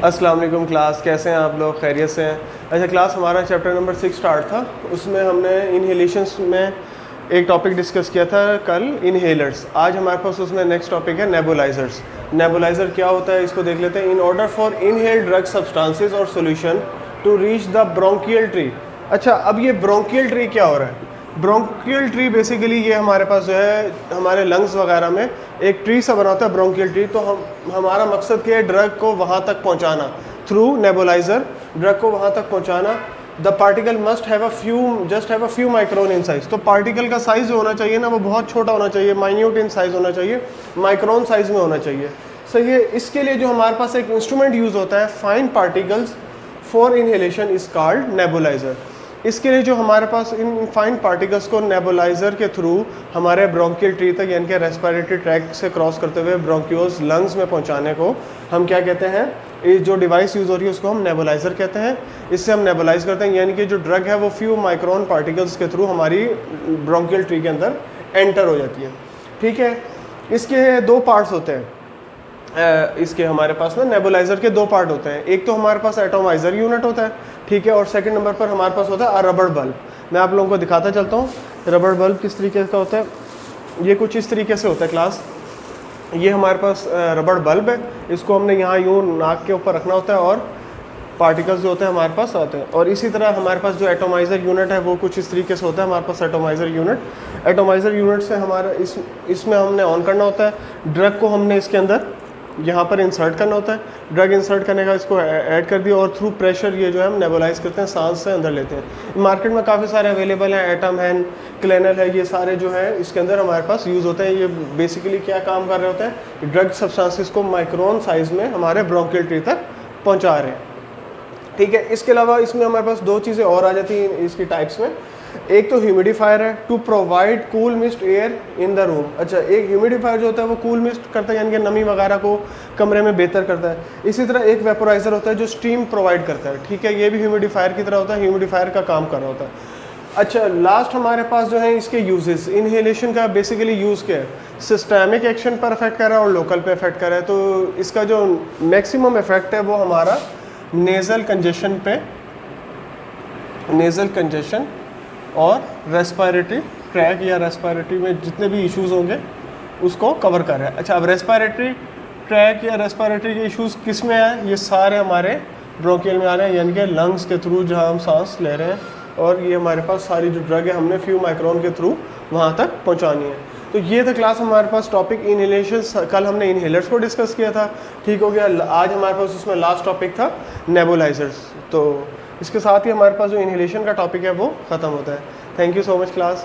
अस्सलाम वालेकुम क्लास, कैसे हैं आप लोग? खैरियत से हैं? अच्छा क्लास, हमारा चैप्टर नंबर 6 स्टार्ट था। उसमें हमने इनहेलेशंस में एक टॉपिक डिस्कस किया था कल, इनहेलर्स। आज हमारे पास उसमें नेक्स्ट टॉपिक है नेबुलाइजर्स। नेबुलाइजर क्या होता है, इसको देख लेते हैं। In order for inhale drug substances और solution to reach the bronchial tree. अच्छा, अब ये ब्रोंकियल ट्री क्या हो रहा है? ब्रोंकियल ट्री बेसिकली ये हमारे पास जो है हमारे लंग्स वगैरह में एक ट्री सा बना होता है, ब्रोंकियल ट्री। तो हमारा मकसद क्या है? ड्रग को वहाँ तक पहुँचाना थ्रू नेबुलाइजर, ड्रग को वहाँ तक पहुँचाना। The particle must have a few micron in size. तो पार्टिकल का साइज जो होना चाहिए ना, वो बहुत छोटा होना चाहिए, माइन्यूट इन साइज होना चाहिए, माइक्रोन साइज में होना चाहिए। सही है। इसके लिए जो हमारे पास एक इंस्ट्रूमेंट यूज़ होता है, fine particles for inhalation is called nebuliser. इसके लिए जो हमारे पास इन फाइन पार्टिकल्स को नेबुलाइजर के थ्रू हमारे ब्रोंकियल ट्री तक, यानी कि रेस्पिरेटरी ट्रैक्ट से क्रॉस करते हुए ब्रोंक्यूल्स लंग्स में पहुंचाने को हम क्या कहते हैं? ये जो डिवाइस यूज़ हो रही है उसको हम नेबुलाइजर कहते हैं। इससे हम नेबुलाइज करते हैं, यानी कि जो ड्रग है वो फ्यू माइक्रोन पार्टिकल्स के थ्रू हमारी ब्रोंकियल ट्री के अंदर एंटर हो जाती है। ठीक है। इसके दो पार्ट्स होते हैं। इसके हमारे पास ना नेबुलाइजर के दो पार्ट होते हैं। एक तो हमारे पास एटोमाइजर यूनिट होता है, ठीक है, और सेकंड नंबर पर हमारे पास होता है रबर बल्ब। मैं आप लोगों को दिखाता चलता हूँ रबर बल्ब किस तरीके का होता है। ये कुछ इस तरीके से होता है क्लास। ये हमारे पास रबर बल्ब है। इसको हमने यहाँ यूँ नाक के ऊपर रखना होता है और पार्टिकल्स जो होते हैं हमारे पास आते हैं। और इसी तरह हमारे पास जो एटोमाइजर यूनिट है वो कुछ इस तरीके से होता है हमारे पास एटोमाइजर यूनिट से हमारा इसमें हमने ऑन करना होता है। ड्रग को हमने इसके अंदर यहाँ पर इंसर्ट करना होता है। ड्रग इंसर्ट करने का इसको ऐड कर दिया और थ्रू प्रेशर ये जो है हम नेबुलाइज करते हैं, सांस से अंदर लेते हैं। मार्केट में काफ़ी सारे अवेलेबल हैं, एटम है, क्लेनल है, ये सारे जो है इसके अंदर हमारे पास यूज़ होते हैं। ये बेसिकली क्या काम कर रहे होते हैं? ड्रग सब्सटेंसेस को माइक्रोन साइज में हमारे ब्रोंकियल ट्री तक पहुँचा रहे हैं। ठीक है। इसके अलावा इसमें हमारे पास दो चीज़ें और आ जाती हैं इसकी टाइप्स में। एक तो ह्यूमिडिफायर है, to provide cool mist air in the room. अच्छा, एक ह्यूमिडिफायर जो होता है वो कूल मिस्ट करता है, यानी कि नमी वगैरह को कमरे में बेहतर करता है। इसी तरह एक वेपोराइजर होता है जो स्टीम प्रोवाइड करता है। ठीक है, ये भी ह्यूमिडिफायर की तरह होता है, ह्यूमिडिफायर का काम कर रहा होता है। अच्छा, लास्ट हमारे पास जो है इसके यूजेस, इनहेलेशन का बेसिकली यूज़ क्या है? सिस्टमिक एक्शन पर इफेक्ट कर रहा है और लोकल पे इफेक्ट कर रहा है। तो इसका जो मैक्सिमम इफेक्ट है वो हमारा नेज़ल कंजेशन पे, नेज़ल कंजेशन और रेस्पिरेटरी ट्रैक या रेस्पिरेटरी में जितने भी इश्यूज़ होंगे उसको कवर कर रहा है। अच्छा, अब रेस्पिरेटरी ट्रैक या रेस्पिरेटरी के इश्यूज़ किस में आए? ये सारे हमारे ब्रोंकियल में आ रहे हैं, यानी कि लंग्स के थ्रू जहाँ हम सांस ले रहे हैं। और ये हमारे पास सारी जो ड्रग है हमने फ्यू माइक्रोन के थ्रू वहाँ तक पहुँचानी है। तो ये था क्लास हमारे पास टॉपिक इनहेलेशंस। कल हमने इनहेलर्स को डिस्कस किया था, ठीक हो गया। आज हमारे पास उसमें लास्ट टॉपिक था नेबुलाइजर्स। तो इसके साथ ही हमारे पास जो इनहेलेशन का टॉपिक है वो ख़त्म होता है। Thank you so much class.